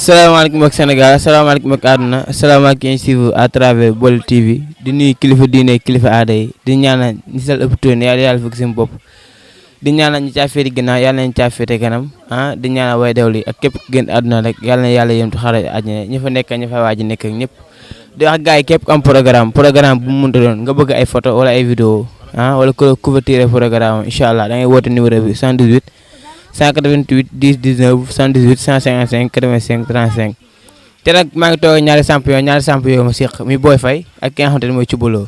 asalaamaaleykum ak Sénégal asalaamaaleykum ak àdduna asalaamaaleykum ñu suivre à travers Baol TV di nuyu kilifa diine kilifa aada yi di ñaanal ñi sal ëppitoon yàlla fëgg seen bopp di ñaanal ñi caa féete ginnaaw yàlla nañ caa féete kanam di ñaanal way dawli ak képp génn àdduna rek yàlla na yàlla yëm tu xare àjjana ñi fa nekk ñi fa waaj nekk ak ñëpp di wax gars yi képp am programme bu mu mënta doon nga bëgg ay photo wala ay vidéo wala couverture programme incha allah da ngay woote numéro bi 118 188 10 19 78 155 85 35 te nag maa ngi toog ñaari champion ma seq mi Boy Faye ak ki nga xamante ne mooy Thioubalo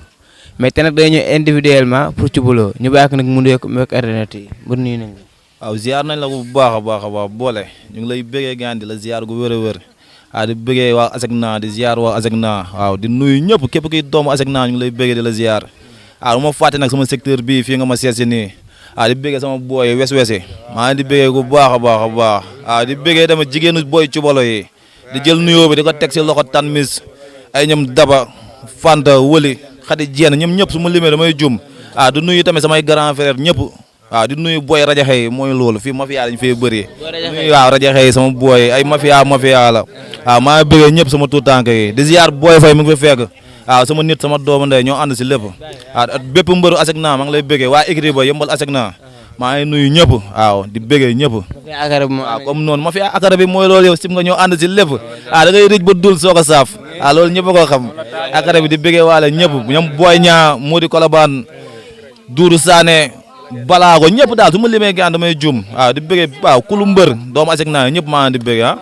mais te nag dañu ñëw individuellement pour Thioubalo ñu bàyyi ko nag mu nuyoo ak internet yi bu nuyu nañ la. waaw ziar nañ la bu baax a baax boole ñu ngi lay bëggee gaan di la ziar gu wér a wér di bëggee waa Asegna di ziar waa Asegna waaw di nuyu ñëpp képp kuy doomu Asegna ñu ngi lay bëggee di la ziar bu ma fàtte nag sama secteur bii fii nga ma seet si nii di bëggee sama booy wes-wesi maa ngi di bëggee bu baax a baax di bëggee dama jigéenu booy Thioubalo yi di jël nuyoo bi di ko teg si loxo tan mis ay ñoom daba fanta wëli xadi jeen ñoom ñëpp su ma limee damay jum di nuyu tamit samay grand frère ñëpp di nuyu booy rajaxe yi mooy loolu fii mafia dañ fee bëri nuyu rajaxe yi sama booy ay mafia la maa ngi bëggee ñëpp sama tuutànk yi di ziar Boy Faye mu ngi fa fekk sama nit sama doomu ndey ñoo ànd si lépp bépp mbëru Asegna maa ngi lay bëggee waa écrit ba yëmbal Asegna maa ngi nuyu ñëpp di bëggee ñëpp comme noonu ma fi akara bi mooy loolu yow sim nga ñoo ànd si lépp da ngay rëj ba dul soog a saaf loolu ñëpp a ko xam akara bi di bëggee waale ñëpp ñoom booy ñaa Modi Kolobaan Doudou Sané balaago ñëpp daal su ma limee gaan damay jum di bëggee kulu mbër doomu Asegna ñëpp maa ngi di bëggee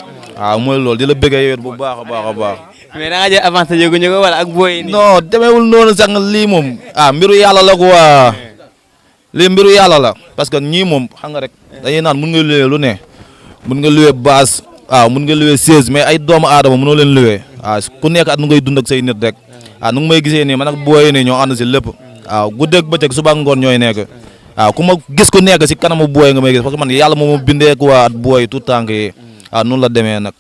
mooy loolu di la bëggee yow bu baax a baax mais da nga jël avancé yëguñu ko wala ak booy non demeewul noonu sax lii moom mbiru yàlla la ko lii mbiru yàlla la parce que ñii moom xam nga rek dañuy naan mun nga luwee lu ne mun nga luwee base mun nga luwee 16 mais ay doomu aadama mënoo leen luwee ku nekk at nu ngay dund ak say nit rek nu ngi may gisee nii man ak booy nii ñoo ànd si lépp guddeeg bëccëg suba ngoon ñooy nekk ku ma gis ku nekk si kanamu booy nga may gis parce que man yàlla moom bindee ko at booy tout tànk yi noonu la demee nag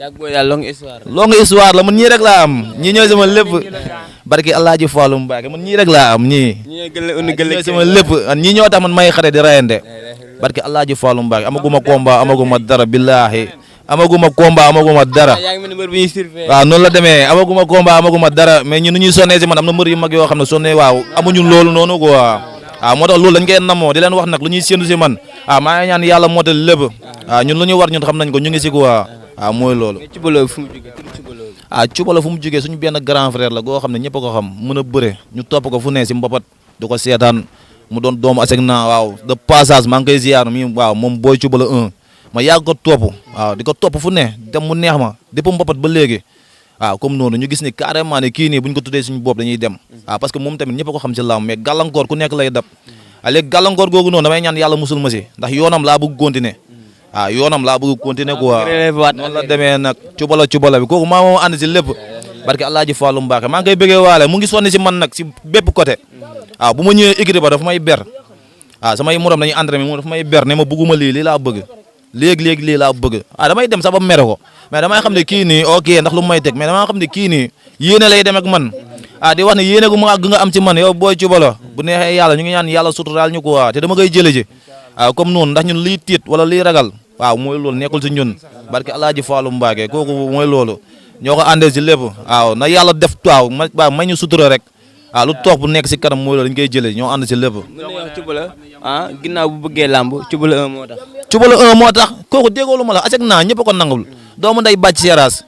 longue histoire la man ñii rek laa am ñii ñooy sama lépp barki Alaaji Fallou Mbacké man ñii rek laa am ñii ñooy sama lépp ñii ñoo tax man may xare di rayante barki Alaaji Fallou Mbacké amaguma combat amaguma dara billahi amaguma combat amaguma dara noonu la demee amaguma combat amaguma dara mais ñun nu ñuy sonnee si man am na mbër yu mag yoo xam ne sonnee amuñu loolu noonu quoi moo tax loolu dañ koy namoo di leen wax nag lu ñuy séntu si man maa ngi ñaan yàlla mootal lépp ñun lu ñu war ñun xam nañ ko ñu ngi si quoi mooy loolu. Thioubalo fu mu jógee suñu benn grand frère la goo xam ne ñëpp ko xam mën a bëre ñu topp ko fu ne si mbapat du ko seetaan mu doon doomu Asegna de passage maa ngi koy ziar mi moom booy Thioubalo 1 ma yàgg ko topp di ko topp fu ne dem mu neex ma depuis mbapat ba léegi comme noonu ñu gis ni carrément ne kii nii bu ñu ko tuddee suñu bopp dañuy dem parce que moom tamit ñëpp ko xam si lamb mais gàllankoor ku nekk lay dab léegi gàllankoor googu noonu damay ñaan yàlla musul ma si ndax yoonam laa bëgg continuer quoi noonu la demee nag Thioubalo bi kooku maa moom ànd si lépp barke Alaaji Fallou Mbacké maa ngi koy bëggee waale mu ngi sonni si man nag si bépp côté bu ma ñëwee écrit ba dafa may ber samay morom dañuy entraîné moom dafa may ber ne ma bëgguma lii laa bëgg léegi lii laa bëgg damay dem sax ba mere ko mais damay xam ne kii nii ok ndax lu may teg mais damay xam ne kii nii yéene lay dem ak man di wax ne yéene gu ma nga am ci man yow booy Thioubalo bu neexee yàlla ñu ngi ñaan yàlla suturaal ñu ko te dama koy jële ji comme noonu ndax ñun liy tiit wala liy ragal mooy loolu nekkul si ñun barke Alaaji Fallou Mbacké kooku mooy loolu ñoo ko àndee si lépp na yàlla def may ñu sutura rek lu toog bu nekk si kanam mooy loolu dañ koy jëlee ñoo ànd si lépp. Thioubalo ginnaaw bu bëggee làmb Thioubalo 1 moo tax. Thioubalo 1 moo tax kooku déggoo lu ma la Asegna ñëpp ko nangul doomu nday bàcc seeraas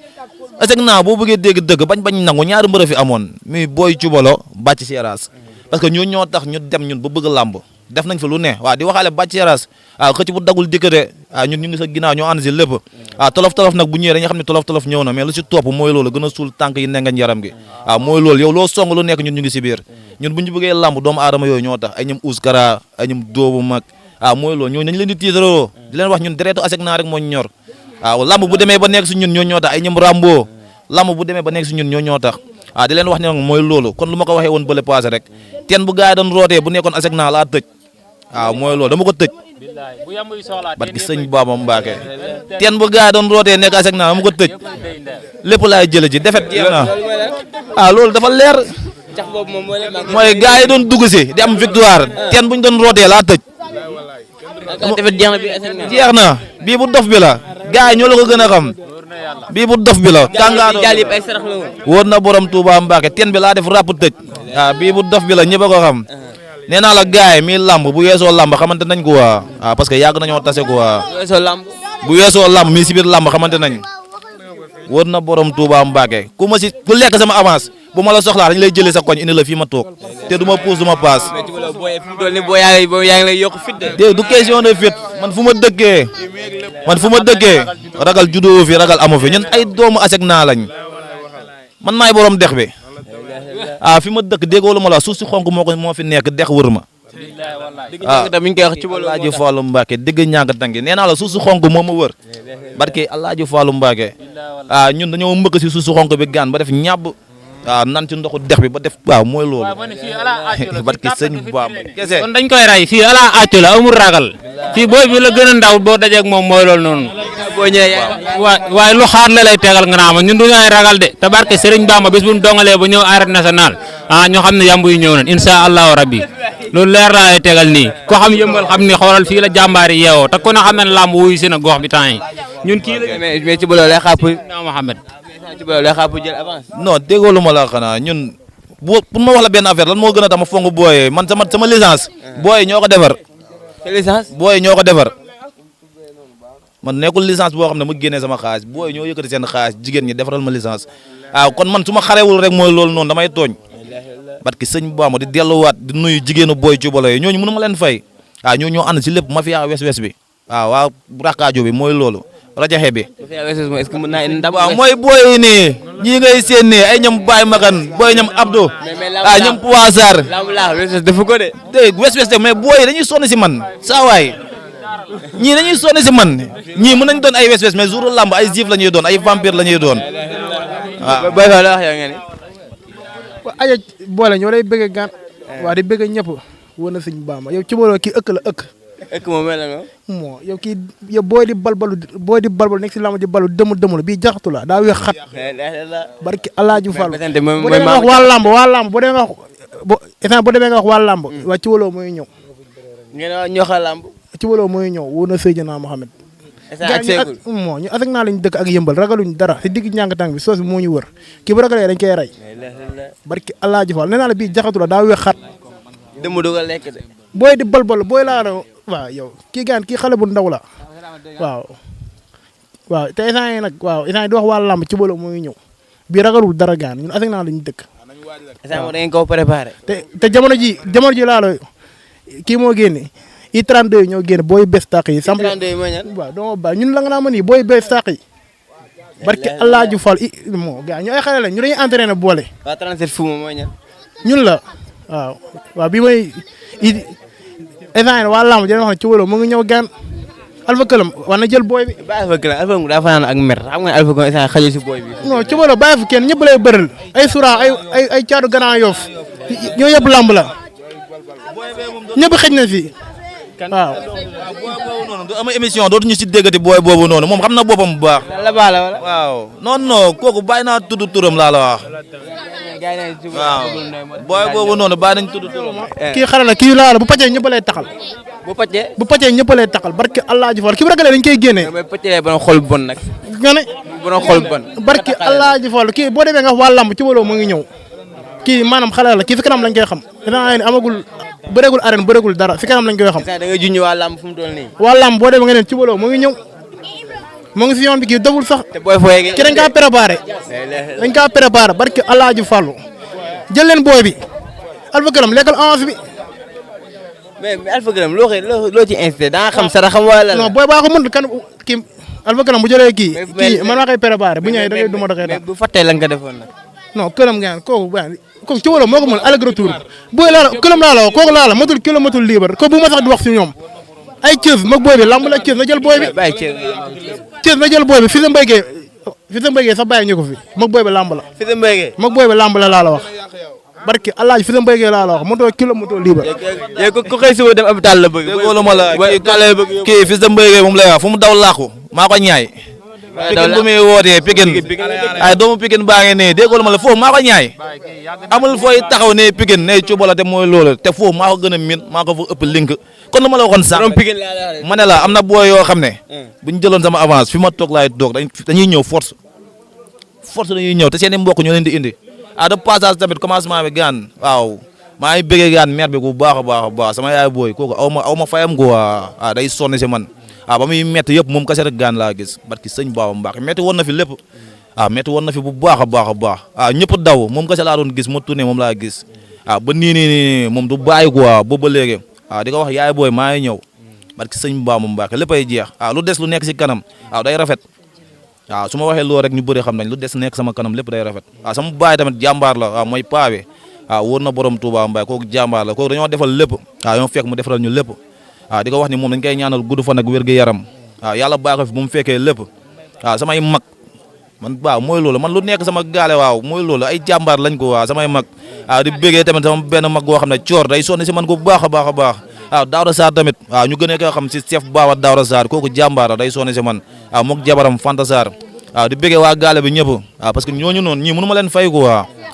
Asegna boo bëggee dégg dëgg bañ nangu ñaari mbër fi amoon muy booy Thioubalo bàcc seeraas parce que ñoo tax ñu dem ñun ba bëgg làmb def nañ fa lu ne di waxaale bàcc seeraas xëcc bu dagul dikkate ñun ñu ngi sa ginnaaw ñoo ànd si lépp tolof nag bu ñëwee dañuy xam ne tolof ñëw na mais lu si topp mooy loolu gën a suul tànk yi nengañ yaram gi mooy loolu yow loo song lu nekk ñun ñu ngi si biir ñun bu ñu bëggee làmb doomu aadama yooyu ñoo tax ay ñoom Ouskara ay ñoom doobu mag mooy loolu ñoo nañ leen di tiitaroo di leen wax ñun deretu Asegna rek moo ñu ñor làmb bu demee ba nekk si ñun ñoo tax ay ñoom Rambo làmb bu demee ba nekk si ñun ñoo tax di leen wax ne mooy loolu kon lu ma ko waxee woon bële passé rek teen bu gaay doon rootee bu nekkoon Asegna laa tëj mooy loolu dama ko tëj barki sëñ Baba Mbacké teen bu gaay doon rootee nekk Asegna dama ko tëj lépp laay jële ji defet jeex na loolu dafa leer mooy gaay yi doon dugg si di am victoire teen bu ñu doon rootee laa tëj jeex na bii bu dof bi la gaay yi ñoo la ko gën a xam bii bu dof bi la. tàngaado jaal yëpp ay sarax la woon. wóor na borom Touba Mbacke teen bi laa def ràpp tëj. waaw bii bu dof bi la ñëpp a ko xam. nee naa la gaay mi lamb bu weesoo lamb xamante nañ ko waa. waaw parce que yàgg nañoo tase ko waa. bu weesoo lamb mi si biir lamb xamante nañ. wóor na borom Touba Mbacke ku lekk sama avance bu ma la soxlaa dañu lay jëlee sa koñ indi la fii ma toog te du ma puus du ma paas. mais ci wàllu booy fi mu toll nii boo yaa ngi lay yokk fit de. du question de fit man fu ma dëkkee ragal juddoo fi ragal amu fi ñun ay doomu asek naa lañ man maay borom dex bi fi ma dëkk déggoo lu ma la suuf si xonk moo fi nekk dex wër ma. Alaaji Fallou Mbacke dégg ñàkk tàngi nee naa la suuf si xonk moo ma wër barke Alaaji Fallou Mbacke ñun dañoo mbëkk si suuf si xonk bi gaan ba def ñàbb nan ci ndoxu dex bi ba def mooy loolu barke sëñ Bamba kese kon dañ koy ray fii ala accu la amul ragal fii booy bi la gën a ndaw boo dajeeg moom mooy loolu noonu waaye lu xaar la lay tegal nga naa ma ñun du ñooy ragal de te barke Sëriñ Bamba bis bu ñu dongalee ba ñëw arène nationale ñoo xam ne yamb yi ñëw nañ insha allahu rabbi loolu leer laa lay tegal nii ko xam yëmbal xam ni xoolal fii la jàmbaar yi yeewoo te ku ne xam ne lamb wuyu si na gox bi temps yi ñun kii la mais ci bële lay xaar pour Mohamed ci bële lay xaar pour jël avance. non déggoo lu ma la xanaa ñun pour ma wax la benn affaire lan moo gën a tax ma fonk booyee man sama licence booy ñoo ko defar. sa licence. booy ñoo ko defar man nekkul licence boo xam ne mu génnee sama xaalis booy ñoo yëkkati seen xaalis jigéen ñi defaral ma licence kon man su ma xarewul rek mooy loolu noonu damay tooñ. parce que sëñ Bamba di delluwaat di nuyu jigéenu booy cubalo yi ñooñu mënu ma leen fay ñoo ñoo ànd si lépp mafia wes-wes bi waa rakaajo bi mooy loolu rajaxe bi est-ce que mën naa indi ndam. mooy booy yi nii ñii ngay seen nii ay ñoom Baye Makan booy ñoom Abdou ñoom Pouwassar defu ko de. dégg wes-wes de mais booy yi dañuy sonn si man saa waay ñii dañuy sonn si man ñii mën nañ doon ay wes-wes mais jour lamb ay juif la ñuy doon ay vampire la ñuy doon waaw Baye Fall la wax yaa ngeen ni. aja boole ñoo lay bëgg gaan waa di bëgg ñëpp wër na sëñ Bamba yow ci booloo kii ëkk la ëkk moom mel na moo yow kii yow booy di balbalu nekk si lama di balu dëmu bii jaxatu la daa weex xat barki Alaaji Fall bu demee nga wax waa lamb bu demee nga wax waa lamb waa ci waloo mooy ñëw ñoxa lamb ci waloo mooy ñëw wër na Seydina Mohamed moo ñu asek naa lañ dëkk ak yëmbal ragaluñ dara si digg ñàngatang bi soos bi moo ñu wër kii bu ragalee dañ koy rey barki Alaaji Fall nee naa la bii jaxatu la daa weex xat dëmm du ko lekk de booy di balbal booy laa la waaw yow kii kii xale bu ndaw la waaw te instant yi nag instant yi di wax waa làmb ci bolo mooy ñëw bii ragalul dara gaan ñun asek naa lañu dëkk instant da ngeen ko préparé te jamono ji laa la kii moo génne I32 yi ñoo génne booy bés tàq yi samp waaw doo ba ñun la nga naa mën yi booy bés tàq yi barke Alaaji Fall moo gaa ñu ay xale la ñu dañuy entraîné boole waa 37 fu mooy ñan ñun la waaw bii mooy instant yi waa lamb dina wax ne ci wolo mu ngi ñëw gaan Alpha Këlam war na jël booy bi. Alpha Këlam daa fanaan ak mer xam nga Alpha Këlam instant xajul si booy bi. non ci wolo bàyyi fa kenn ñëpp lay bëral ay sura ay caadu Grand Yoff ñoo yëpp lamb la ñëpp xëj na fi waaw. booy boobu noonu du am émission dootuñu si déggati booy boobu noonu moom xam na boppam bu baax. la baala wala. waaw non kooku bàyyi naa tudd turam laa la wax. waaw booy boobu noonu bàyyi nañ tudd turam. kii xale la kii laa la bu pàccee ñëpp lay taxal. bu pàccee ñëpp lay taxal barke Alaaji Fall kii bu ragalee dañ koy génnee. mais pàccee ba xol bon nag. nga ne. ba xol bon. barke Alaaji Fall kii boo demee nga wax waa lamb ci wolo mu ngi ñëw. kii maanaam xale la kii fi kanam lañ koy xam. dinaa ne amagul bëreegul arène bëreegul dara fi kanam lañ koy xam. da nga junj waa lamb fu mu toll nii. waa lamb boo demee nga ne ci wolo mu ngi ñëw. mu ngi si yoon bi kii doful sax. te booy fooyee ki dañ kaa préparé. dañ kaa préparé barke Alaaji Fall jël leen booy bi Alpha Këlam lekkal avance bi. mais Alpha Këlam loo ci incité da nga xam sara xam wala. non booy baa ko mën kan kii Alpha Këlam bu jëlee kii man maa koy préparé bu ñëwee da ngay duma da koy mais bu fàttee lan nga defoon nag. non Këlam ngeen kooku ci wolo moo ko mën aller retour booy laa la Këlam laa la wax kooku laa la matul kilo matul libre ko bu ma sax di wax si ñoom ay Thiès mag booy bi lamb la Thiès na jël booy bi. Thiès na jël booy bi fi sa mbéygee sax bàyyi ñu ko fi mag booy bi lamb la. fi sa mbéygee mag booy bi lamb la laa la wax. barki Alaaji fi sa mbéygee laa la wax moto kilo moto libre. yow ku xëy si woo dem hôpital la bëgg. déggoo la ma la kii fi sa mbéygee moom lay wax fu mu daw laaku maa ko ñaay. Pikine bu muy wootee Pikine ay doomu Pikine baa ngi ne déggoo ma la foofu maa ko ñaay amul fooy taxaw ne Pikine ne Cuba la te mooy loolu te foofu maa ko gën a min maa ko fa ëpp link kon lu ma la waxoon sànq ma ne la am na booy yoo xam ne bu ñu jëloon sama avance fi ma toog laay toog dañuy ñëw force dañuy ñëw te seen i mbokk ñoo leen di indi de passage tamit commencement bi gaan waaw maa ngi bëggee gaan mère bi bu baax a baax sama yaay booy kooku aw ma fayam ko day sonn si man ba muy métti yëpp moom kese rek gaan laa gis barki sëñ Baba Mbacke métti woon na fi lépp métti woon na fi bu baax a baax ñëpp daw moom kese laa doon gis ma tourné moom laa gis ba nii moom du bàyyi quoi boobu ba léegi di ko wax yaay booy maa ngi ñëw barki sëñ Baba Mbacke léppay jeex lu des lu nekk si kanam day rafet su ma waxee loolu rek ñu bëri xam nañ lu des nekk sama kanam lépp day rafet sama baay tamit jàmbaar la mooy paa bi wóor na borom Touba Mbaye kooku jàmbaar la kooku dañoo defal lépp ñoo fekk mu defaral ñu lépp di ko wax ni moom dañ koy ñaanal gudd fan ak wér-gu-yaram yàlla bàyyi ko fi bu mu fekkee lépp samay mag man mooy loolu man lu nekk sama gaale mooy loolu ay jàmbaar lañ ko samay mag di bëggee tamit sama benn mag boo xam ne coor day sonn si man ko bu baax a baax Daouda Sarr tamit ñu gënee ko xam si chef Baba Daouda Sarr kooku jàmbaar la day sonn si man mook jabaram Fanta Sarr di bëggee waa gaale bi ñëpp parce que ñooñu noonu ñii mënu ma leen fay ko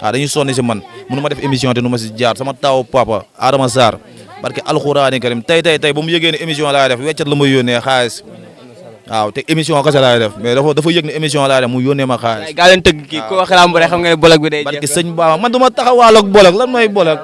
dañuy sonn si man mënu ma def émission te nu ma si jaar sama taw papa Adama Sarr parce que alxuraani karim tey ba mu yëgee ne émission laay def weccat la ma yónnee xaalis te émission kese laay def mais dafa yëg ne émission laay def mu yónnee ma xaalis. gaa leen tëgg kii ku wax lamb rek xam nga ne bolok bi day jeex. parce que sëñ Baba man du ma taxawaal ak bolok lan mooy bolok.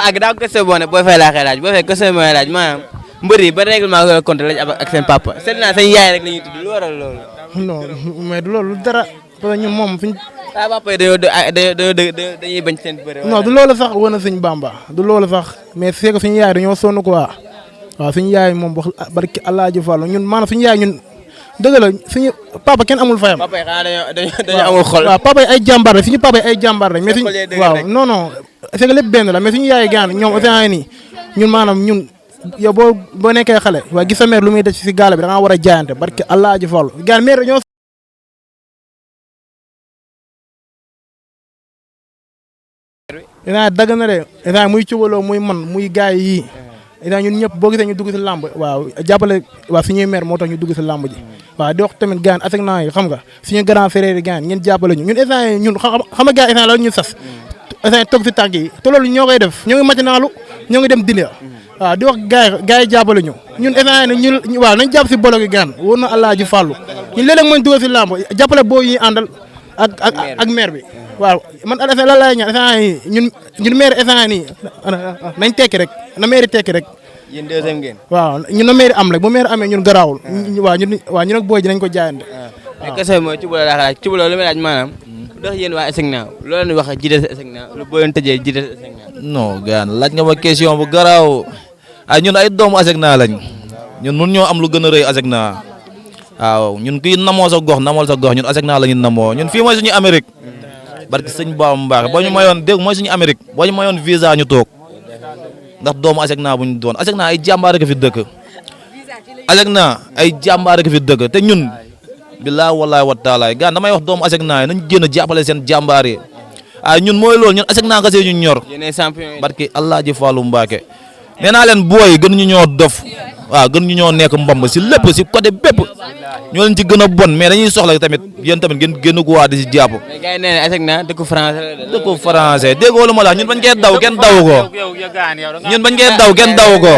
ak daa ko question boo ne boo fay laa xëy laaj boo fay question mooy laaj maanaam mbër yi ba règlement nga compté lañ ak seen papa seet naa seen yaay rek la ñuy tudd lu waral loolu. non mais du loolu dara parce que ñun moom suñ. papa yi dañuy bañ seen bëre. non du loolu sax wane suñ Bamba du loolu sax mais c'est que suñu yaay dañoo sonn quoi waaw suñu yaay moom wax barki Alaaji Fallu ñun maanaam suñu yaay ñun dëgg la suñu papa kenn amul fayam. papa yi xanaa dañoo amul xol. waaw papa yi ay jàmbaar lañ suñu papa yi ay jàmbaar lañ. mais suñu waaw non c'est que lépp benn la mais suñu yaay gaan ñoom océan nii ñun maanaam ñun yow boo nekkee xale waaye gis sa mère lu muy def si gaal bi da ngaa war a jaayante barki Alaaji Fallu gaan mère dañoo ina dagg na de ina muy cubaloo muy man muy gaay yi ina ñun ñëpp boo gisee ñu dugg si làmb waaw jàppale waaw suñuy maire moo tax ñu dugg si làmb ji waaw di wax tamit gaan asek naa yi xam nga suñu grand frère yi gaan ngeen jàppale ñu ñun instant yi ñun xam nga gars instant la ñu sas instant yi toog si tànk yi te loolu ñoo koy def ñoo ngi matinaalu ñoo ngi dem dindi waaw di wax gars yi jàppale ñu ñun instant yi ñu waaw nañ jàpp si bolo gi gaan wóor na Alaaji Fallu ñun léeg-léeg mooñ dugg si làmb jàppale boo yi àndal ak maire bi waaw man instant lan laay ñaan instant yi ñun maire instant nii nañ tekki rek na maire tekki rek. yéen deuxième ngeen. waaw ñun na maire am rek bu maire amee ñun garaawul. waaw ñun ak booy ji nañ ko jaayante. mais kese mooy ci la laaj ci lu may laaj maanaam. ndax yéen waa Esegna loolu la ñuy wax jiite Esegna lu boo leen tëjee jiite Esegna. non gaan laaj nga ma question bu garaaw ñun ay doomu Esegna lañ ñun mun ñoo am lu gën a rëy Esegna waaw ñun kii namoo sa gox namool sa gox ñun Esegna la ñu namoo ñun fii mooy suñu Amérique barki sëñ Baba Mbacke boo ñu mayoon dégg mooy suñu Amérique boo ñu mayoon visa ñu toog ndax doomu Esegna bu ñu doon Esegna ay jàmbaar rek fi dëkk Esegna ay jàmbaar rek fi dëkk te ñun billaahi wallaahi wa taala gaan damay wax doomu Esegna yi nañ génn a jàppale seen jàmbaar yi ñun mooy loolu ñun Esegna kese ñu ñor barki Alaaji Fallu Mbacke nee naa leen booy gën ñu ñoo dof gën ñu ñoo nekk mbamb si lépp si côté bépp ñoo leen ci gën a bon mais dañuy soxla tamit yéen tamit ngeen génn ko waa di si jàpp. mais gars yi nee na Esegna dëkku français la. dëkku français déggoo lu ma la ñun bañ koy daw kenn daw ko ñun bañ koy daw kenn daw ko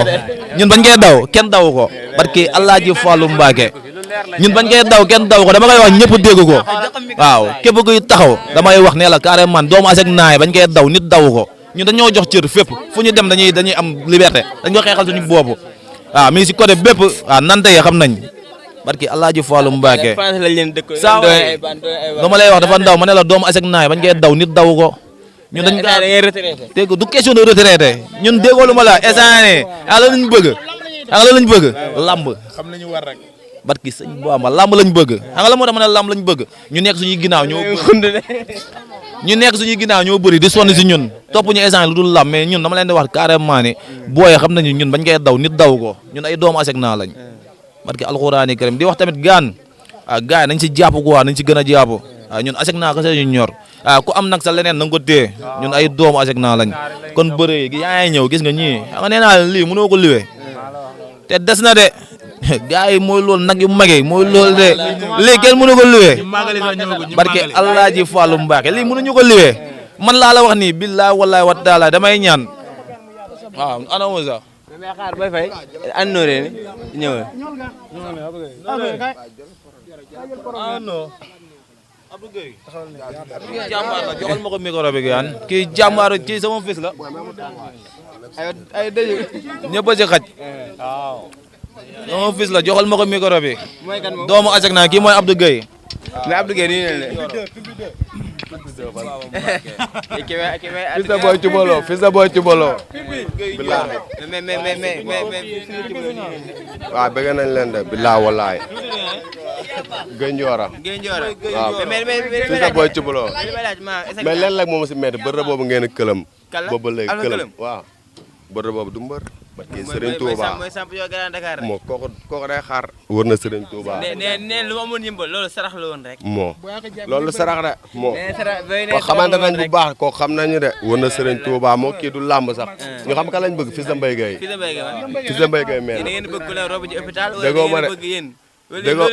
ñun bañ koy daw kenn daw ko barki Alaaji Fallu Mbacke ñun bañ koy daw kenn daw ko dama koy wax ñëpp dégg ko waaw képp kuy taxaw damay wax ne la carrément doomu Esegna yi bañ koy daw nit daw ko ñun dañoo jox cër fépp fu ñu dem dañuy am liberté dañ ko xeexal suñu boobu mais si côté bépp nante yi xam nañ barki Alaaji Fallu Mbacke saa lu ma lay wax dafa ndaw ma ne la doomu Esegna yi bañ koy daw nit daw ko ñun dañ dégg du question de retraité ñun déggoo lu ma la instant ala lañ bëgg lamb xam nañu war rek. barki sëñ Bamba lamb lañ bëgg xam nga la moo tax ma ne lamb lañ bëgg ñu nekk suñuy ginnaaw ñoo bëri di sonn si ñun topp ñu instant lu dul lamb mais ñun dama leen di wax carrément ne booy xam nañu ñun bañ koy daw nit daw ko ñun ay doomu Esegna lañ barki alxuraani karim di wax tamit gaan gars yi nañ si jàpp quoi nañ si gën a jàpp ñun Esegna kese ñu ñor ku am nag sa leneen na nga ko téye ñun ay doomu Esegna lañ kon bëre yaa ngi ñëw gis nga ñii xam nga nee naa lii mënoo ko liwee te des na de gars yi mooy loolu nag yu magee mooy loolu de lii kenn mënu ko luwee barke Allah ji Fallou Mbacké lii mënuñu ko luwee man laa la wax nii billahi wallahi wa taala damay ñaan waaw ana mo sax mais xaar bay fay an nooree ni ñëwal non Abdou Gueye jàmbaar la joxal ma ko micro bi gaan kii jàmbaar kii sama fils la ay dëju ñëpp a ci xaj waaw sama fils la joxal ma ko micro bi doomu asek naa kii mooy Abdou Gueye mais Abdou Gueye nii ne fils de boy Cubalo fils de boy Cubalo billahi waaw bëgg nañ leen de billahi wallahi Gënjoora waaw fils de boy Cubalo mais leen lag moom si metti bërë boobu ngeen këlam boobu léegi këlam waaw bërë boobu du mbër barke Serigne Touba moo kooku day xaar wër na Serigne Touba ne lu ma amoon yëmbal loolu sarax la woon rek moo loolu sarax de moo ko xamante nañ bu baax koo xam nañu de wër na Serigne Touba moo kii du làmb sax ñu xam ka lañ bëgg Fils de Mbaye Gueye Fils de Mbaye Gueye mais déggoo ma de déggoo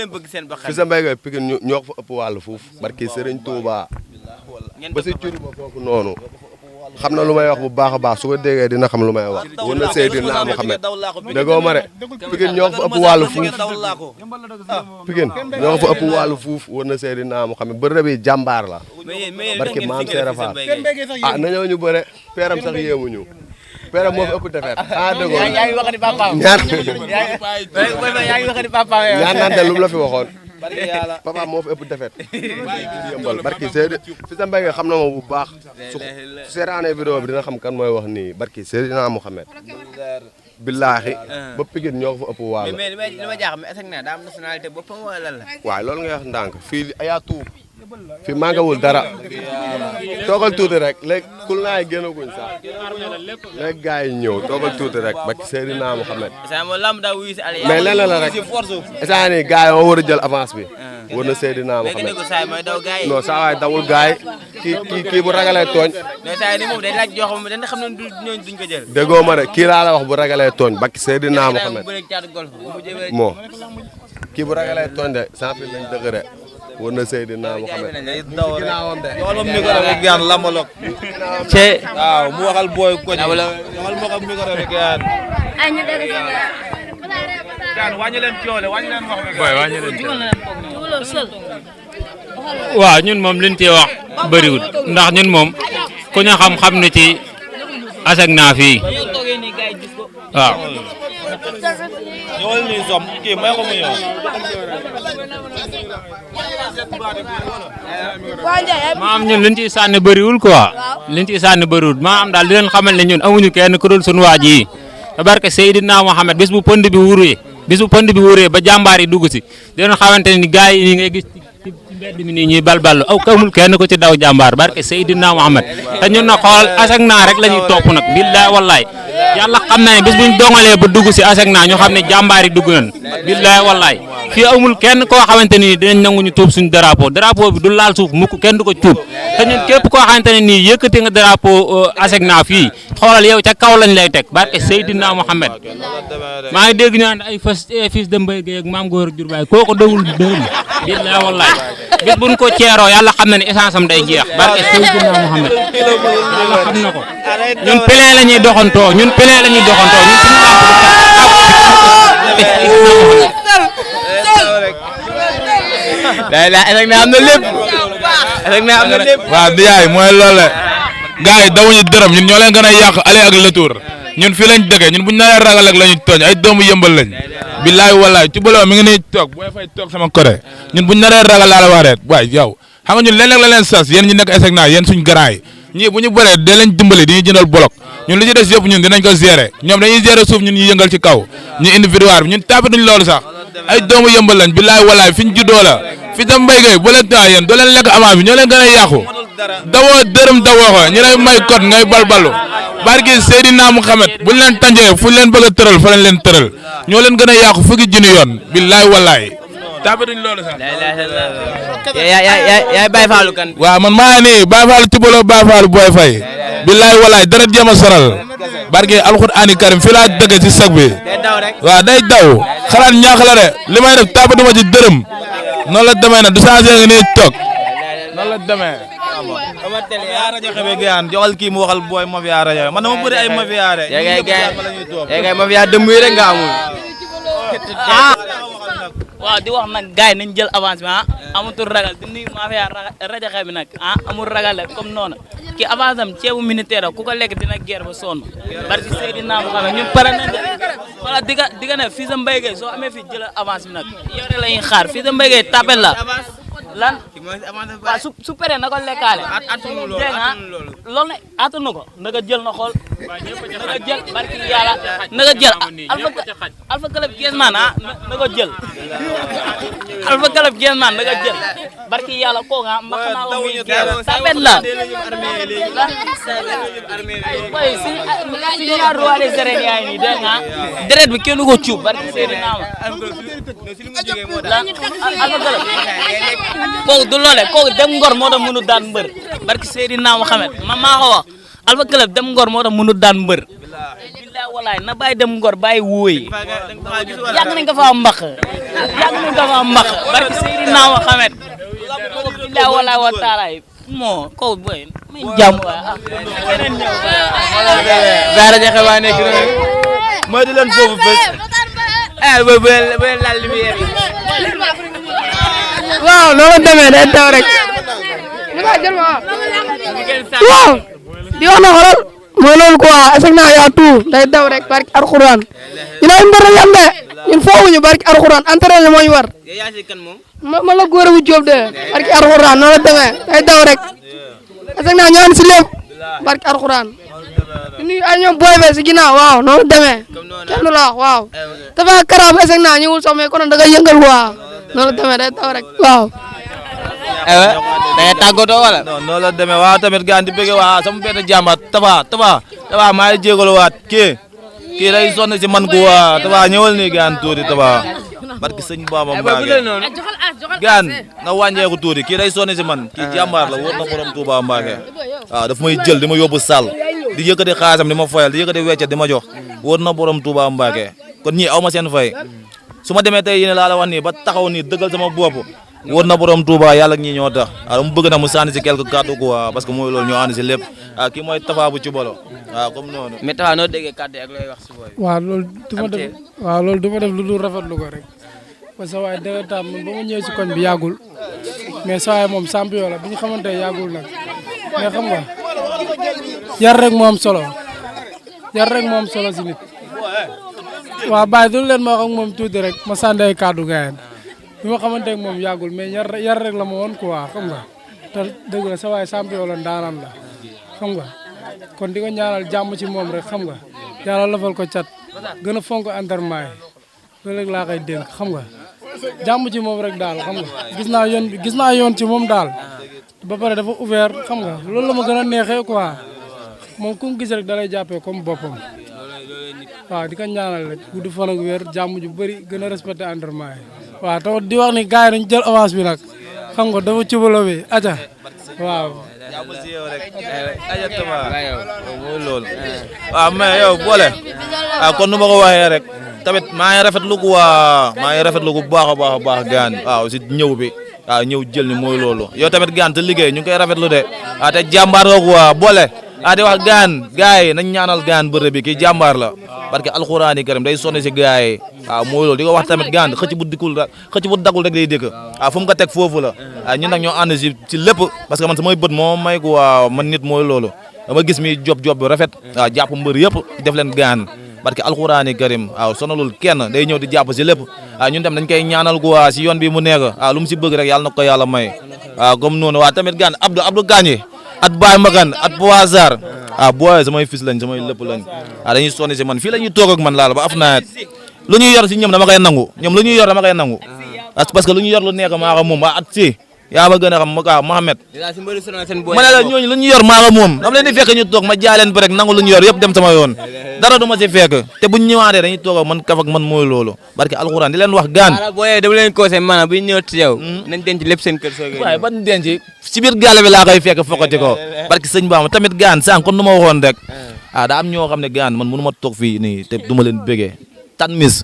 Fils de Mbaye Gueye Pikine ñoo ko fa ëpp wàll foofu barke Serigne Touba ba si curi ba foofu noonu xam na lu may wax bu baax a baax su ko déggee dina xam lu may wax wër na Seydina Mohamed déggoo ma de Pikine ñoo ko fa ëpp wàllu fuuf Pikine ñoo ko fa ëpp wàllu fuuf wër na Seydina Mohamed bëre bi jàmbaar la barke maam Seera Fall ah nañoo ñu bëre peeram sax yéemuñu peeram moo fi ëpp defet ah déggoo yaa ngi wax ni papaam ñaar yaa ngi wax ni papaam ñaar naan de lu mu la fi waxoon papa moo fi ëpp defet yëmbal barki Seydou Fils de Mbaye Gueye xam na ma bu baax su seetaanee vidéo bi dina xam kan mooy wax nii barki Seydina Mohamed billaahi ba Pikine ñoo ko fa ëpp waalo mais li ma jaaxal mais est-ce que daa am nationalité boppam wala lan la waaye loolu nga wax ndànk fii ayaa tuub fii màngawul dara toogal tuuti rek léegi kul naay génnaguñ sax léegi gars yi ñëw toogal tuuti rek barki Seydina Mohamed mais lenn la rek instant nii gars yi moo war a jël avance bi war na Seydina Mohamed non saa waay dawul gars yi kii bu ragalee tooñ déggoo ma de kii laa la wax bu ragalee tooñ barki Seydina Mohamed moo kii bu ragalee tooñ de sans fil lañ dëgg de war na Seydina Mohamed joxal ma micro bi gaan lambalok waaw mu waxal booy ko joxal ma ko micro bi gaan gaan wàññi leen coole wàññi leen wax mi boy wàññi leen waaw ñun moom liñ ci wax bëriwul ndax ñun moom ku ñu xam ne ci asek naa fii waaw ñëwal ni som kii may ko mu ñëw maam ñun liñ ciy sànni bëriwul quoi liñ ciy sànni bëriwul maam daal di leen xamal ne ñun amuñu kenn ku dul suñu waaj yi tabarke Seydina Mohamed bis bu pënd bi wuree ba jàmbaar yi dugg si di leen xamante ni gars yi ngay gis ci mbedd mi nii ñuy balballu amul kenn ko ci daw jàmbaar barke Seydina Mohamed te ñun na xool asek naa rek la ñuy topp nag billaay wallaay yàlla xam na ne bis buñ dongalee ba dugg si asek naa ñu xam ne jàmbaar yi dugg nañ billaay wallaay fii amul kenn koo xamante ni dinañ nangu ñu tuub suñu drapeau bi du laal suuf mukk kenn du ko tuub te ñun képp koo xamante ne nii yëkkati nga drapeau asek naa fii xoolal yow ca kaw lañ lay teg barke Seydina Mohamed maa ngi dégg ñu naan ay Fils de Mbaye Gueye ak maam góor jur baay kooku dawul dërëm billaay wallaay bis buñ ko ceeroo yàlla xam na ne essence am day jeex barke Seydina Mohamed yàlla xam na ko ñun pele la ñuy doxantoo ñun suñu waaw di yaay mooy loole gars yi dawuñu dërëm ñun ñoo leen gën a yàq aller ak retour ñun fii lañ dëggee ñun buñ naree ragal ak la ñu tooñ ay doomu yëmbal lañ billaay wallaay ci baloo mi ngi nii toog booy fay toog sama côté ñun buñ naree ragal laa la waxeet waay yow xam nga ñun leen la leen sas yéen ñi nekk eseg naa yéen suñ grand yi ñii bu ñu bëree da leen dimbali di ñu jëndal bloc ñun li ci des yëpp ñun dinañ ko gérer ñoom dañuy gérer suuf ñun ñu yëngal ci kaw ñu individuel bi ñun tàbbi duñ loolu sax ay doomu yëmbal lañ billaay wallaay fi ñu juddoo la Fils de Mbaye Gueye bu leen taa yéen doo leen lekk avance bi ñoo leen gën a yàqu dawoo dërëm dawoo ko ñu lay may code ngay balbalu barki Seydina Mohamed buñ leen tànjee fuñ leen bëgg a tëral fa lañ leen tëral ñoo leen gën a yàqu fukki junni yoon billaay wallaay tàbbi duñ loolu sax yaay Baye Fallou kan waaw man maa ngi nii Baye Fallou Tibalo Baye Fallou Boy Faye billaay walaay dara jéem a sonal barke alxuraani karim fii laa dëgg ci sag bi waaw day daw xalaat ñaax la de li may def tàppatuma ci dërëm noonu la demee nag du changé nga nii toog noonu la demee. yaa rajo xebe gaan joxal kii mu waxal booy mafia rajo man dama bëri ay mafia de. yaa ngay mafia dëmm yi rek nga amul. waaw di wax nag gars yi nañ jël avancement amatul ragal di nuyu mafia rajo xebe nag amul ragal la comme noonu ki avance am ceebu militaire ku ko lekk dina guerre ba sonn barki Seydina Muhammad ñun pare nañ wala diga ne fii sa Mbaye Gueye soo amee fii jëlal avance bi nag yow de la ñuy xaar fii sa Mbaye Gueye tapel la lan waaw su peree na ko lekkaale dégg nga loolu ne attanu ko naka jël na xool naka jël barki yàlla naka jël alpha club Geesman naka jël alpha club Geesman naka jël barki yàlla koo nga mbaq naa ko muy tapet la boy si ñaar roi des arènes yaay nii dégg nga deret bi kenn du ko cuub barki Seydina ma alpha club kooku du loole kooku dem ngor moo tax mënu daan mbër barki Seydina Muhammad ma maa ko wax alpha club dem ngor moo tax mënu daan mbër billaay walaay na bàyyi dem ngor bàyyi wóoy yàgg nañ ko fa mbaq barki Seydina Muhammad kooku billaay walaay wa taalaay moo kooku boy may jàmm waay keneen ñëw Daara Jaxe waa nekk rek mooy di leen foofu fës bu leen laal lumière yi. waaw noonu la demee day daw rek. waaw di wax na xoolal mooy loolu quoi aseg naa yaa tout day daw rek barki alxuraan ñu ne mbër la yam de ñun foowuñu barki alxuraan entraîné moo ñu war ma la góor bu jóob de barki alxuraan noonu la demee day daw rek aseg naa ñaan si lépp barki alxuraan ñu ay ñoom booy fee si ginnaaw waaw noonu la demee kenn la wax waaw dafa karaab aseg naa ñëwul sax mais kon da nga yëngal waaw noonu la demee day daw rek waaw. da ngay tàggatoo wala. non noonu la demee waaw tamit gaan di bëgg waa sama benn jàmbaat Tafa maa ngi jégalu waat kii day sonn si man ku waa Tafa ñëwal nii gaan tuuti Tafa barki sëñ Bamba Mbacke gaan na wàññeeku tuuti kii day sonn si man kii jàmbaar la wóor na borom Touba Mbacke waaw daf may jël di ma yóbbu sàll di yëkkati xaasam di ma foyal di yëkkati weccet di ma jox wóor na borom Touba Mbacke kon ñii aw ma seen fay su ma demee tey yéen laa la wax nii ba taxaw nii dëggal sama bopp wóor na borom Touba yàlla ak ñi ñoo tax waaw mu bëgg na mu sànni si quelque kàddu quoi parce que mooy loolu ñoo ànd si lépp kii mooy Tafa bu ci bolo waaw comme noonu. mais Tafa noo déggee kàddu ak looy wax si booy. waaw loolu du ma def lu dul rafetlu ko rek parce que waaye dëgg tam man ba ma ñëwee si koñ bi yàggul mais saa waay moom champion la bi ñu xamante ne yàggul nag mais xam nga yar rek moo am solo si nit waaw bàyyi du leen ma wax ak moom tuuti rek ma sànni ay kàddu gaayam bi ma xamante ne moom yàggul mais yar rek la ma woon quoi xam nga te dëgg la sa waay champion la ndaanaan la xam nga kon di ko ñaanal jàmm ci moom rek xam nga yàlla lafal ko cat gën a fonk entraînement yi loolu rek laa koy dénk xam nga jàmm ci moom rek daal xam nga gis naa yoon ci moom daal ba pare dafa ouvert xam nga loolu la ma gën a neexee quoi moom ku mu gis rek da lay jàppee comme boppam waaw di ko ñaanal rek gudd fan ak wér jàmm ju bëri gën a respecté entraînement yi waaw te di wax ni gars yi dañu jël avance bi nag xam nga dafa cubalo bi aja waaw mooy loolu waaw mais yow boole kon nu ma ko waxee rek tamit maa ngi rafetlu ko maa ngi rafetlu ko bu baax a baax gaan waaw si ñëw bi waaw ñëw jël ni mooy loolu yow tamit gaan te liggéey ñu ngi koy rafetlu de te jàmbaar la ko boole di wax gaan gars yi nañ ñaanal gaan bërë bi kii jàmbaar la parce que alxuraani karim day sonn si gars yi waaw mooy loolu di ko wax tamit gaan xëcc bu dagul rek day dëkk waaw fu mu ko teg foofu la ñun nag ñoo ànd si lépp parce que man samay bët moo may ko waaw man nit mooy loolu dama gis mi job bi rafet waaw jàpp mbër yëpp def leen gaan parce que alxuraani karim waaw sonalul kenn day ñëw di jàpp si lépp waaw ñun tam dañ koy ñaanal ko waa si yoon bi mu nekk waaw lu mu si bëgg rek yàlla na ko yàlla may waaw comme noonu waaw tamit gaan Abdou Gagné at Baye Magan at Poisar booy samay fils lañ samay lépp lañ dañuy sonn si man fii la ñuy toog ak man laal ba af nawet lu ñuy yor si ñoom dama koy nangu ñoom lu ñuy yor dama koy nangu parce que lu ñuy yor lu nekk maa ko moom at si yaa ma gën a xam Mohamed ma ne la ñooñu lu ñu yor maa ko moom dama leen di fekk ñu toog ma jaay leen ba rek nangu lu ñu yor yëpp dem sama yoon dara du ma si fekk te buñ ñëwaatee dañuy toog ak man kaf ak man mooy loolu barke alxuraan di leen wax gaan booyee dama leen conseillé maanaam bu ñu ñëw ci yow nañ denc lépp seen kër soog waaye ban denc si biir gaale bi laa koy fekk fokkati ko barki sëñ Bamba tamit gaan sànq kon nu ma waxoon rek daa am ñoo xam ne gaan man mënu ma toog fii nii te du ma leen bëggee tan mis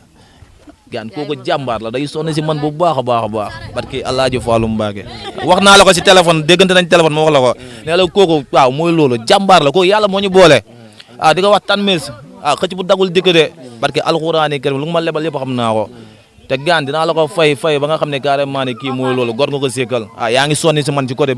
gaan kooku jàmbaar la day sonn si man bu baax a baax a baax barki Alaaji Fallou Mbacké wax naa la ko si téléphone déggante nañ téléphone ma wax la ko nee la kooku waaw mooy loolu jàmbaar la kooku yàlla moo ñu boole di ko wax tan mis xëcc bu dagul dikk de barki alxuraani karim lu ma lebal yëpp xam naa ko te gaan dinaa la ko fay ba nga xam ne carrément ne kii mooy loolu gor nga ko sékkal yaa ngi sonni si man ci côté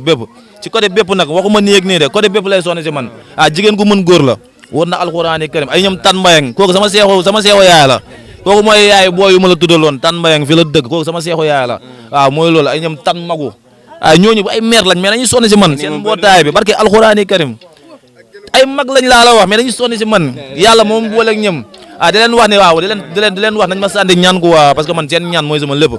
bépp nag waxuma nii ak nii de côté bépp lay sonni si man jigéen gu mën góor la war na alxuraani karim ay ñoom tan mbayeng kooku sama seexu yaay la kooku mooy yaay booy yu ma la tuddaloon tan mbayeng fi la dëgg kooku sama seexu yaay la mooy loolu ay ñoom tan magu ñooñu ay meer lañ mais dañuy sonni si man seen mbootaay bi barke alxuraani karim ay mag lañ laa la wax mais dañuy sonni si man yàlla moom booleeg ñëm di leen wax ne waaw di leen wax nañ ma sànni ñaan ko waa parce que man seen ñaan mooy sama lépp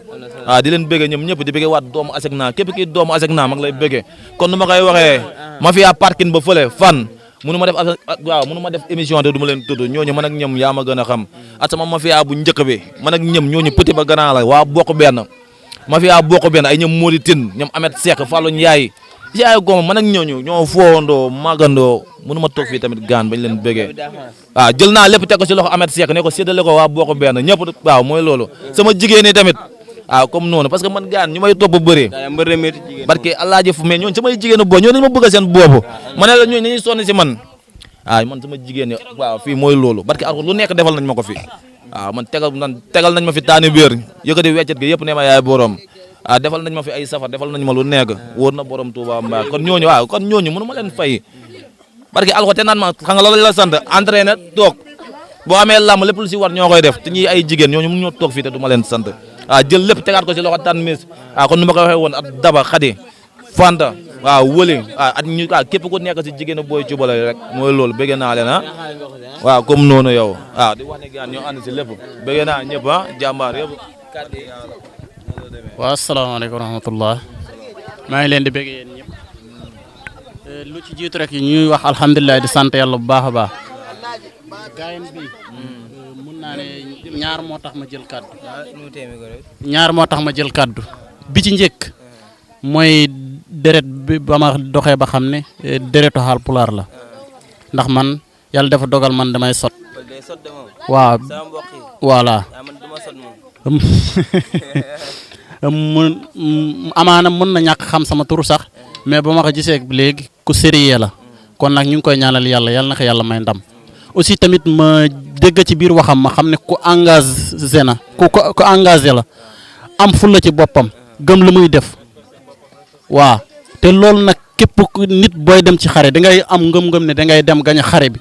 di leen bëgge ñoom ñëpp di bëgge waat doomu Asegna képp kii doomu Asegna mag lay bëgge kon nu ma koy waxee ma fiya parking ba fële fan munu ma def émission te du ma leen tudd ñooñu man ak ñoom yaa ma gën a xam at sama ma fiya bu njëkk bi man ak ñoom ñooñu petit ba grand la waa bokk benn ma fiya bokk benn ay ñoom Mody Tine ñoom Amet Seck Fallou Ndiaye yaay gooma man ak ñooñu ñoo foondoo magandoo mënu ma toog fii tamit gaan bañ leen bëggee jël naa lépp teg ko ci loxo Amet Seck ne ko séddale ko waa bokk benn ñëpp waaw mooy loolu sama jigéen ñi tamit comme noonu parce que man gaan ñu may topp bëri barke Alaaji fu mais ñooñu samay jigéenu boo ñoo dañu ma bëgg seen boobu ma ne la ñooñu dañuy sonn si man man sama jigéen ñi waaw fii mooy loolu barke alxuraan lu nekk defal nañ ma ko fi man tegal nañ ma fi taani biir yëkkati weccet gi yëpp ne ma yaay borom defal nañ ma fi ay safar defal nañ ma lu nekk wóor na borom Touba Mbacke kon ñooñu mënu ma leen fay barke alxuraan te naan ma xam nga loolu la sant entraîné toog boo amee làmb lépp lu si war ñoo koy def te ñi ay jigéen ñooñu mënu ñoo toog fii te du ma leen sant jël lépp tegaat ko si loxo tan mis kon nu ma ko waxee woon at daba xadi fanta wëli at ñu képp ku nekk si jigéenu booy cubala rek mooy loolu bëgg naa leen comme noonu yow di wax ne gaan ñoo ànd si lépp bëgg naa ñëpp jàmbaar yëpp waaw asalaamaaleykum wa rahmatullah maa ngi leen di bëgg yéen ñëpp lu ci jiitu rek ñuy wax alhamdulilah di sant yàlla bu baax a baax gaayen bi mun naa ne ñaar moo tax ma jël kaddu bi ci njëkk mooy deret bi ba ma doxee ba xam ne deretu Haalpulaar la ndax man yàlla dafa dogal man damay sot waaw voilà amaana mën na ñàkk xam sama turu sax mais ba ma ko gisee léegi ku sérieux la kon nag ñu ngi koy ñaanal yàlla na ko yàlla may ndam aussi tamit ma dégg ci biir waxam ma xam ne ku engagé na ku engagé la am fulla ci boppam gëm lu muy def waaw te loolu nag képp nit booy dem ci xare dangay am ngëm-ngëm ne dangay dem gañ xare bi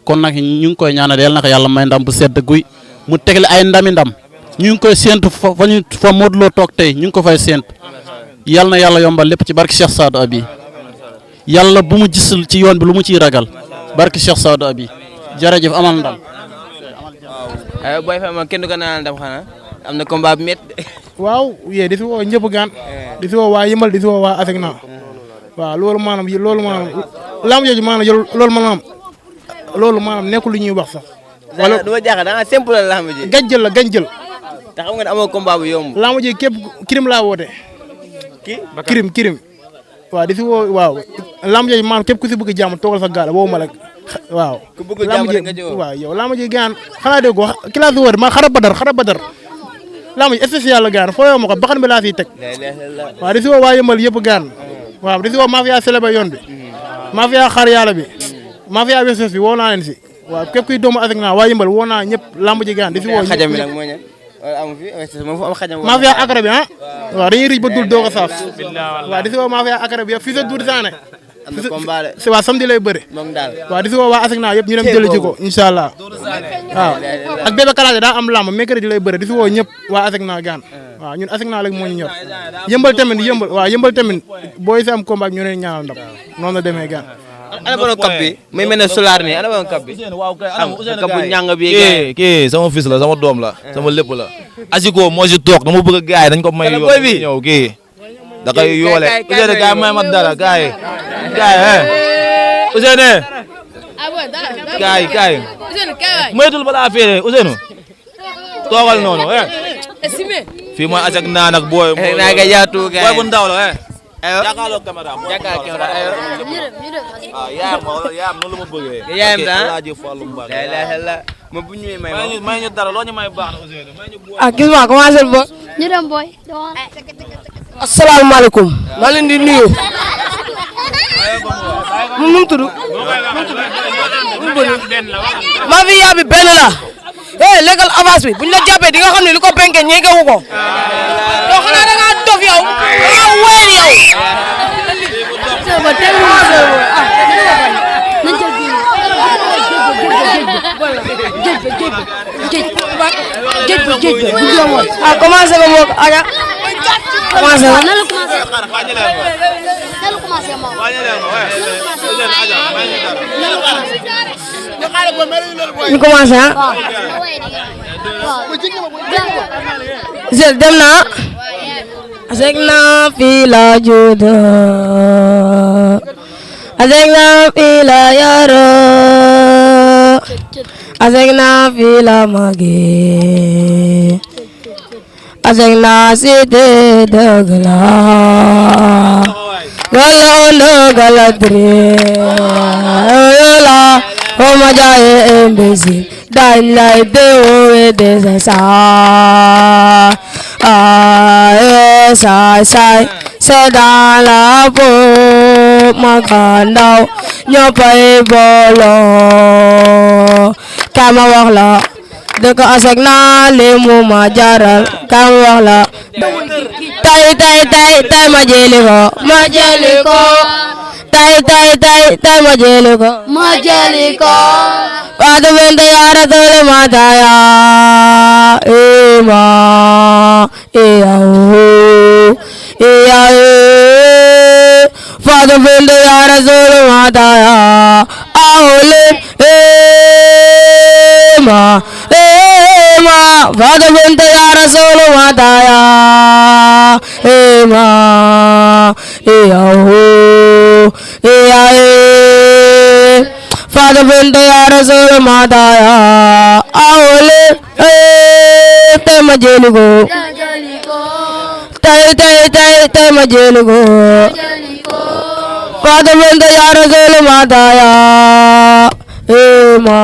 kon nag ñu ngi koy ñaanal yàlla na ko yàlla may ndam bu sedd guy mu tegle ay ndami ndam ñu ngi koy séentu fa Modou Lo toog tey ñu ngi ko fay séentu yal na yàlla yombal lépp ci barke Cheikh Sadou Abi yàlla bu mu gis ci yoon bi lu mu ciy ragal barke Cheikh Sadou Abi jërëjëf amal ndam. Boy Faye moom kenn du ko naan ndam xanaa am na combat bu métti. waaw yee di si woo ñëpp gaan di si woo waa Yëmbal di si woo waa Asegna waaw loolu maanaam lamb jooju maanaam loolu maanaam nekkul lu ñuy wax sax. wala du ma jaaxal da nga simple la lamb ji. gànjël la gànjël. te xam nga ne amoo combat bu yomb. lamb ji képp kirim laa woote. kirim. waaw di si woo waaw lamb jooju maanaam képp ku si bëgg jàmm toogal sa gaal woo ma rek waaw. ku bëgg jàmm rek nga jóg waaw yow lamb ji gaan xanaa dégg ko ki laa si woote ma xara badar lamb ji spécial la gaan fooyoo ma ko baxan bi laa siy teg. waaw di si woo waa Yëmbal yëpp gaan waaw di si woo mafia célébé yoon bi mafia xar yàlla bi mafia wesos bi woo naa leen si waaw képp kuy doomu Asegna waa Yëmbal woo naa ñëpp lamb ji gaan di si woo xajam bi nag moo ñëw amu fi am xajam mafia akara bi waaw dañuy rij ba dul doog a saaf waaw di si woo mafia akara bi yëpp fii sa duudi saane am na combat si waa samedi lay bëre moom daal waaw di si woo waa Asegna yëpp ñu dem jëli ci ko incha allah waaw ak bébé kalaate daa am lamb mercredi lay bëre di si woo ñëpp waa Asegna gaan waaw ñun Asegna léegi moo ñu ñor yëmbal tamit booy si am combat ñu leen ñaanal ndam noonu la demee gaan ana borom kap bi muy mel ne solar ni ana borom kap bi kap bu ñàng bi kii sama fils la sama doom la sama lépp la asiko moo si toog dama bëgg gaay dañ ko may yoon ñëw kii da koy yoole Ousseynou gaay may ma dara gaay Ousseynou gaay moytul balaa fee Ousseynou toogal noonu fii mooy Asegna nag booy bu ndaw la jàkkaarloo caméra moo yaayam noonu la ma bëggee. yaayam daa Alaaji Fallu Mbàkke. la ilaha illallah moom bu ñu may ñu dara loo ñu may baax na Ousseynou may ñu boole. ah gis nga commencé ba. ñu dem boy. asalaamaaleykum. maa leen di nuyu. nu mu tudd. mafia bi benn la. légal avance bi buñ la jàppee di nga xam ne li ko penke ñeegewu ko. yow xanaa da ngaa dof yow. da ngaa wéyal yow. ah commencé ba moog aja. commencé ba. ñu commencé ah. Zel dem naa. asek naa fii la judo. asek naa fii la yaro. asek naa fii la mage. asek naa cité dëgg la. wala ondo galadre. yola homa jaye imbécile. dañ lay déwé des sa. Sai c'est dans la peau makandaw ñopay bolo kama wax la dëkk asek na le mu ma jaral kama wax la tay ma jëli ko tay ma jëli ko Fatou Bintou ya Rasul mataya ima Fatou Bintou ya Rasul mataya ahole ima Fatou Bintou ya Rasul mataya ima Fatou Bintou ya Rasul mataya ahole tay ma jëli ko tay ma jëli ko Fatou Bintou ya Rasul mataya ma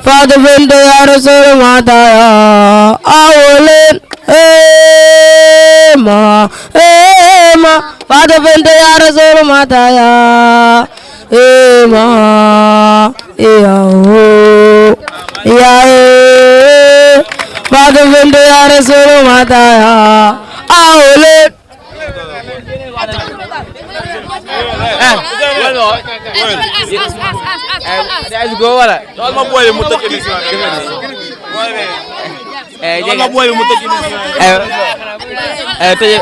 Fatou Bintou ya Rasul mataya ahole ma Fatou Bintou ya Rasul mataya ma Fatou Bintou ya Rasul mataya ahole go wala Tol ma boole mu tëj émission bi. Tol ma boole mu tëj émission bi.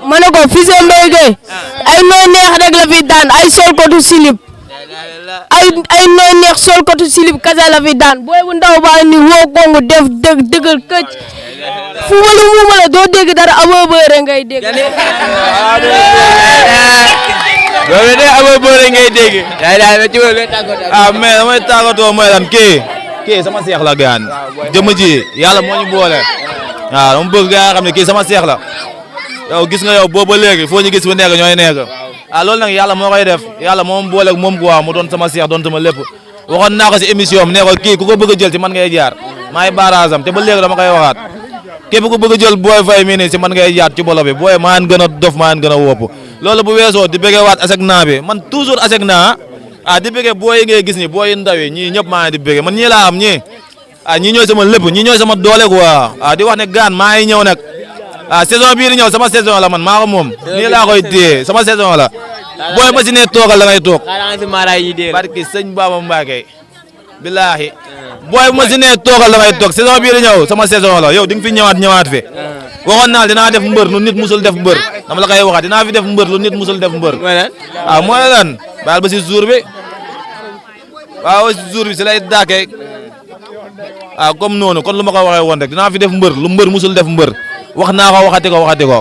ma ne ko Fils de Mbaye Gueye ay nooy neex rek la fi daan ay sol ko du silib ay nooy neex sol ko du silib kasa la fi daan booy bu ndaw baa ni woo kongu def dëggal këcc fu wala muumala doo dégg dara amoo bëre ngay dégg loolu de amoo bëre ngay dégg. Mais damay tàggatoo mooy lan kii sama seex la gaan jëmm ji yàlla moo ñu boole waaw dama bëgg gaa xam ne kii sama seex la yow gis nga yow booba léegi foo ñu gis fu nekk ñooy nekk loolu nag yàlla moo koy def yàlla moom boole moom quoi mu doon sama seex doon sama lépp waxoon naa ko si émission am ne ko kii ku ko bëgg a jël ci man ngay jaar maay barrage am te ba léegi dama koy waxaat képp ku bëgg a jël booy fay mii nii si man ngay jaar ci bolo bi booy maan gën a dof maan gën a wopp loolu bu weesoo di bëggee waat asek naa bi man toujours asek naa di bëggee booy yi ngay gis ni booy ndaw yi ñii ñëpp maa ngi di bëggee man ñii laa am ñii ñii ñooy sama lépp ñii ñooy sama doole quoi di wax ne gaan maa ngi ñëw nag saison bii di ñëw sama saison la man maa ko moom nii laa koy téye sama saison la booy ma si ne toogal da ngay toog barki sëñ Baba Mbacke billaahi booy ma si ne toogal da ngay toog saison bii di ñëw sama saison la yow di nga fi ñëwaat fi waxoon naa dinaa def mbër lu nit musul def mbër dama la koy waxaat dinaa fi def mbër lu nit musul def mbër mooy lan baal ba si jour bi waaw si jour bi si lay daakee comme noonu kon lu ma ko waxee woon rek dinaa fi def mbër lu mbër musul def mbër wax naa ko waxati ko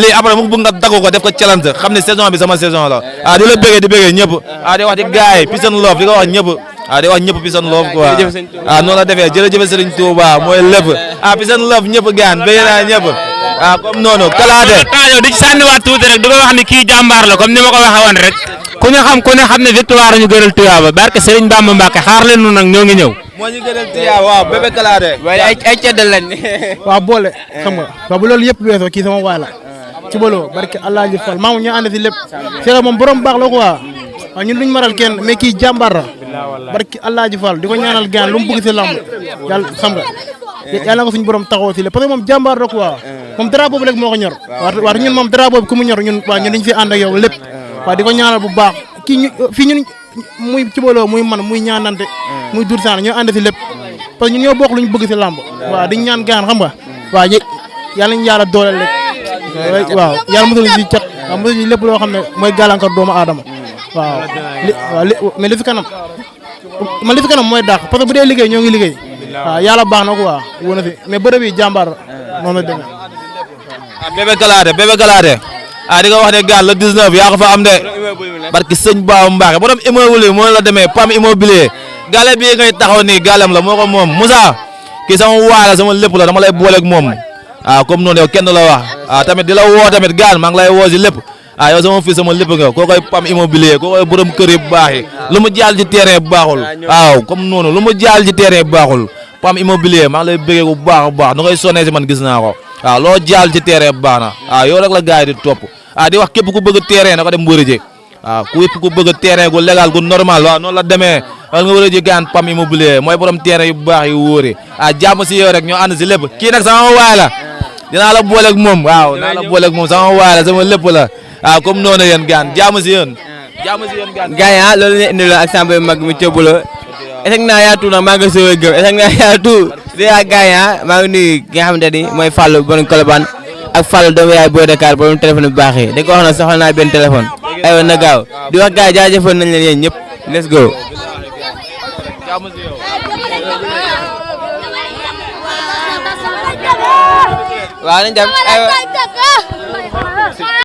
lii après mu bëgg nga dagg ko def ko challenge xam ne saison bi sama saison la di la bëggee di bëggee ñëpp di wax di gaay peace and love di ko wax ñëpp di wax ñëpp peace and love quoi noonu la defee jërëjëf Serigne Touba mooy lépp peace and love ñëpp gaan bëgg naa ñëpp comme noonu kalaate taño di ci sànniwaat tuuti rek di ko wax ni kii jàmbaar la comme ni ma ko waxee woon rek ku ñu xam ne victoire ñu gënal tuyaaba barke Serigne Bamba Mbacke xaar leen nu nag ñoo ngi ñëw moo ñu gënal tuyaaba waaw bébé kalaate ay ceddal lañ waaw boole xam nga waaw bu loolu yëpp weesoo kii sama waay la ci baloo barke Allah ji fal maamu ñu ànd si lépp c'est moom borom baax la quoi waaw ñun duñ maral kenn mais kii jàmbaar la barke Allah ji fal di ko ñaanal gaan lu mu bëgg si lamb yàlla xam nga yàlla nga suñu borom taxaw si lépp parce que moom jàmbaar la quoi moom drapeau bi rek moo ko ñor waaw ñun moom drapeau bi ku mu ñor ñun waaw ñun dañ fi ànd ak yow lépp waaw di ko ñaanal bu baax kii ñu fii ñun muy ci baloo muy man muy ñaanante muy dur saan ñoo ànd si lépp parce que ñun ñoo bokk lu ñu bëgg si lamb waaw di ñaan gaan xam nga waaw yàlla ñu yàlla dooleel rek waaw yàlla mosul si cat waaw mosul si lépp loo xam ne mooy gàllankoor doomu aadama waaw mais li fi kanam man li fi kanam mooy dàq parce que bu dee liggéey ñoo ngi liggéey waaw yàlla baax na quoi wóor na fi mais bërëb yi jàmbaar noonu la demee. bébé kalaate di nga wax ne gaal le 19 yaa ko fa am de barki sëñ Ba Mbacke borom immeuble yi moo la demee PAM immobilier gaale bii ngay taxaw nii gaalam la moo ko moom Moussa kii sama waay la sama lépp la dama lay booleeg moom comme noonu yow kenn la wax tamit di la woo tamit gaan maa ngi lay woo si lépp yow sama fii sama lépp nga koo koy PAM immobilier koo koy borom kër yi bu baax yi lu mu jaal ci terrain bu baaxul waaw comme noonu lu mu jaal ci terrain bu baaxul PAM immobilier maa ngi lay bëggee bu baax a baax nu koy sonnee si man gis naa ko waaw loo jaal ci terrain bu baax na yow rek la gars yi di topp di wax képp ku bëgg terrain na ko dem mbëri ji képp ku bëgg terrain gu légal gu normal waaw noonu la demee wala nga war a ji gaan PAM immobilier mooy borom terrain yu baax yu wóori jàmm si yow rek ñoo ànd si lépp kii nag sama waay la dinaa la booleeg moom waaw dinaa la booleeg moom sama waay la sama lépp la comme noonu yéen gaan jàmm si yéen gaan gars yi loolu la indi ak samba mag mi cëbbulo esek naa yaatu nag maa ngi soog a gëm esek naa yaatu di gars yi maa ngi nuyu ki nga xamante ni mooy Fallou borom Colobane ak Fallou doomu yaay Boy Dakar borom téléphone bu baax yi dañ ko wax na soxla naa benn téléphone aywa na gaaw di wax gars yi jaajëfal nañ leen yéen ñëpp let's go waaw nañ dem aywa